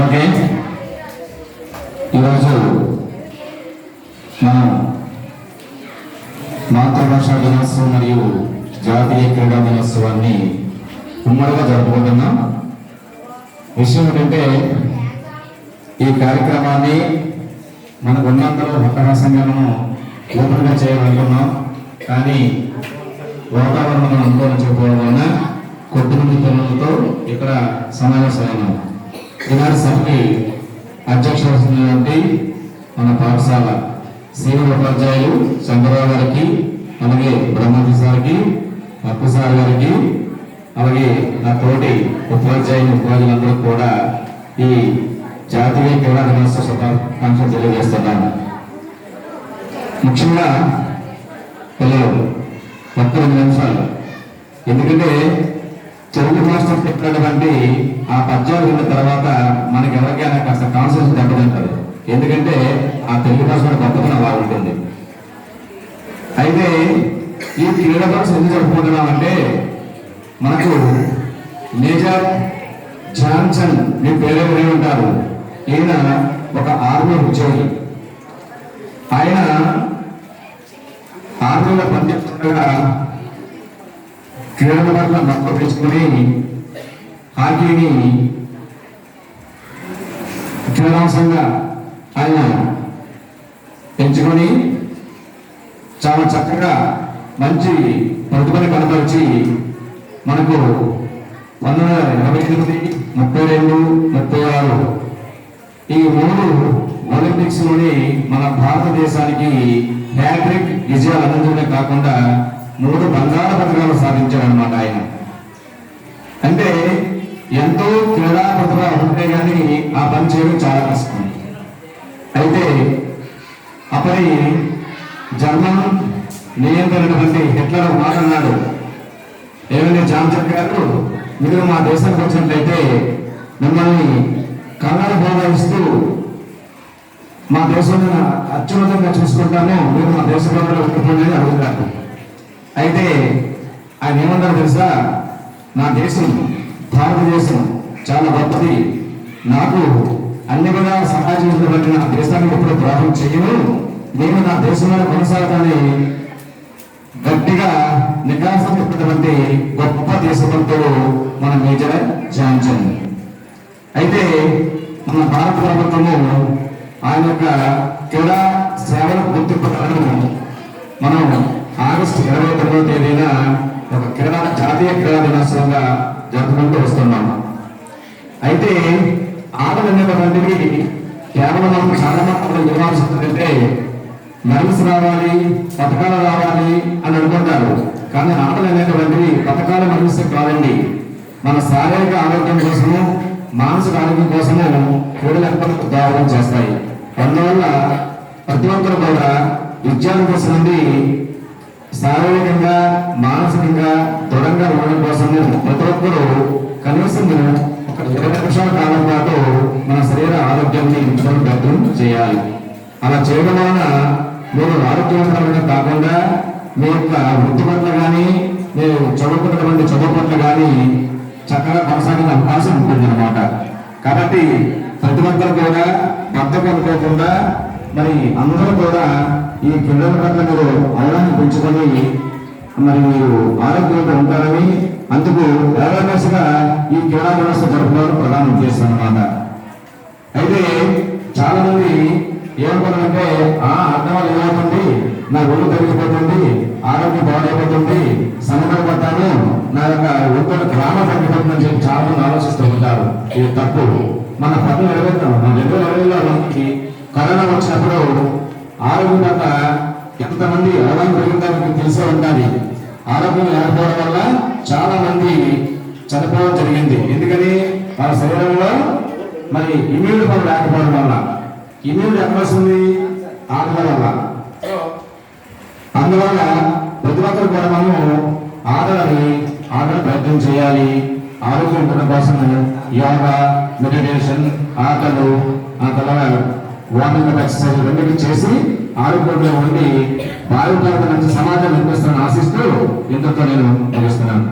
Okay, ఈరోజు మనం మాతృభాషా దినోత్సవం మరియు జాతీయ క్రీడా దినోత్సవాన్ని ఉమ్మడిగా జరుపుకుంటున్నాం. విషయం ఏంటంటే ఈ కార్యక్రమాన్ని మనకు ఉన్నంతలో హట్టహాసంగా మనం ఓపెన్గా చేయాలనుకున్నాం. కానీ వాతావరణం అనుకూలించకపోవడం వలన కొద్దిమంది పిల్లలతో ఇక్కడ సమావేశమైనాం. ఈనాటి సభకి అధ్యక్షులైనటువంటి మన పాఠశాల సీనియర్ ఉపాధ్యాయులు శంకరరావు గారికి, అలాగే బ్రహ్మజీ సార్కి, అప్పు సార్ గారికి, అలాగే నా తోటి ఉపాధ్యాయులందరూ కూడా ఈ జాతీయ క్రీడా దినోత్సవ శుభాకాంక్షలు తెలియజేస్తున్నాను. ముఖ్యంగా పిల్లలు 2 నిమిషాలు, ఎందుకంటే తెలుగు మాస్టర్ చెప్పినటువంటి ఆ పద్యాలు విన్న తర్వాత మనకి ఎవరికైనా కాస్త కాన్సెప్ట్ దెబ్బతింటుంది. ఎందుకంటే ఆ తెలుగు భాష గొప్పతనం అలా ఉంటుంది. అయితే ఈ క్రీడా భాష ఎందుకు జరుపుకుంటున్నామంటే మనకు మేజర్ ధ్యాన్ చంద్, మీ పేరు ఎవరైనా ఉంటారు, ఈయన ఒక ఆర్మీ ఉద్యోగి. ఆయన ఆర్మీలో పనిచేస్తుండగా క్రీడల పట్ల మక్కువ పెంచుకొని హాకీని క్రీడాంశంగా ఆయన పెంచుకొని చాలా చక్కగా మంచి ప్రతిభని కనపరిచి మనకు 1988, 32, 36 ఈ 3 ఒలింపిక్స్ లోని మన భారతదేశానికి హ్యాట్రిక్ విజయాలు అందించడమే కాకుండా 3 బంగాళ పథకాలు సాధించారన్నమాట. ఆయన అంటే ఎంతో క్రీడా ప్రతిభ ఉంటే కానీ ఆ పని చేయడం చాలా కష్టం. అయితే అప్పటి జర్మన్ నియంత్రణటువంటి హిట్లర్ మాట్లాడినాడు, ఏమైనా జాన్సన్ గారు, మీరు మా దేశానికి వచ్చినట్లయితే మిమ్మల్ని కన్నడ బోధిస్తూ మా దేశంలో అత్యున్నతంగా చూసుకుంటాను, మీరు మా దేశ ప్రజలు ఉంటున్నారని అడుగుతారు. అయితే ఆయన ఏమన్నారు తెలుసా, నా దేశం భారతదేశం చాలా గొప్పది, నాకు అన్ని విధాల సహాయం చేసినటువంటి నా దేశానికి ఎప్పుడు ద్రోహం చేయను, నేను నా దేశంలో కొనసాగుతానని గట్టిగా నికాసం చెప్పినటువంటి గొప్ప దేశభక్తుడు మన మేజర్ ధ్యాన్ చంద్. అయితే మన భారత ప్రభుత్వము ఆయన యొక్క క్రీడా సేవలకు గుర్తింపులను మనం ఆగస్టు 29వ తేదీన ఒక జాతీయ క్రీడా దినోత్సవంగా జరుపుకుంటూ వస్తున్నాం. అయితే ఆటలు అనేటువంటివి కేవలం మనం చాలా మాత్రం నిర్వహిస్తుందంటే మెడల్స్ రావాలి, పథకాలు రావాలి అని అనుకుంటారు. కానీ ఆటలు అనేటువంటివి పథకాలు మెడల్స్ కాదండి. మన శారీరక ఆరోగ్యం కోసము, మానసిక ఆరోగ్యం కోసము క్రీడలు ఎప్పటికీ దోహదం చేస్తాయి. అందువల్ల ప్రతి ఒక్కరు కూడా విద్యార్థి కోసం నుండి శారీరకంగా, మానసికంగా దృఢంగా ఉండడం కోసము ప్రతి ఒక్కరూ కనీసం ఒక 20 నిమిషాల కాలం పాటు మన శరీర ఆరోగ్యాన్ని భద్రం చేయాలి. అలా చేయడం వలన మీరు ఆరోగ్యవంతమైన కాకుండా మీ యొక్క వృత్తి పట్ల కానీ, మీరు చదువుకున్నటువంటి చదువు పట్ల కానీ చక్కగా కొనసాగే అవకాశం ఉంటుంది అన్నమాట. కాబట్టి ప్రతి ఒక్కరు కూడా బద్దకం అనుకోకుండా మరి అందరూ కూడా ఈ క్రీడల పట్ల మీరు అవగాహన పెంచుకొని మరి మీరు ఆరోగ్యంగా ఉంటారని, అందుకు అవేర్నెస్ గా ఈ క్రీడా వ్యవస్థ జరుపుకోవడం ప్రధాన ఉద్దేశం అన్నమాట. అయితే చాలా మంది ఏమనుకున్నారంటే అర్థం వల్ల ఏమవుతుంది, నా ఒళ్ళు తగ్గిపోతుంది, ఆరోగ్యం బాగైపోతుంది, సంకటపడతాను, నా యొక్క ఒంట్లో గ్రామం తగ్గిపోతుందని చెప్పి చాలా మంది ఆలోచిస్తూ ఉంటారు. ఇది తప్పు. మన 2020లో మనకి కరోనా వచ్చినప్పుడు ఆరోగ్యం పట్ల ఎంతమంది అవగాహన పెరిగిందని తెలిసే ఉండాలి. ఆరోగ్యం లేకపోవడం వల్ల చాలా మంది చనిపోవడం జరిగింది. ఎందుకని వాళ్ళ శరీరంలో మరి ఇమ్యూనిటీ పవర్ లేకపోవడం వల్ల. ఇమ్యూనిటీ ఎక్కడ వస్తుంది? ఆటల వల్ల. అందువల్ల ప్రతి ఒక్కరు కూడా మనం ఆటలు ప్రయత్నం చేయాలి. ఆరోగ్యం ఉండడం కోసం యోగా, మెడిటేషన్, ఆటలు, ఆ తర్వాత వార్మింగ్ ఎక్సర్సైజ్ రెండింటినీ చేసి ఆరోగ్యంలో ఉండి భారత మంచి సమాజం నిర్మిస్తానని ఆశిస్తూ ఇంతతో నేను ముగిస్తున్నాను.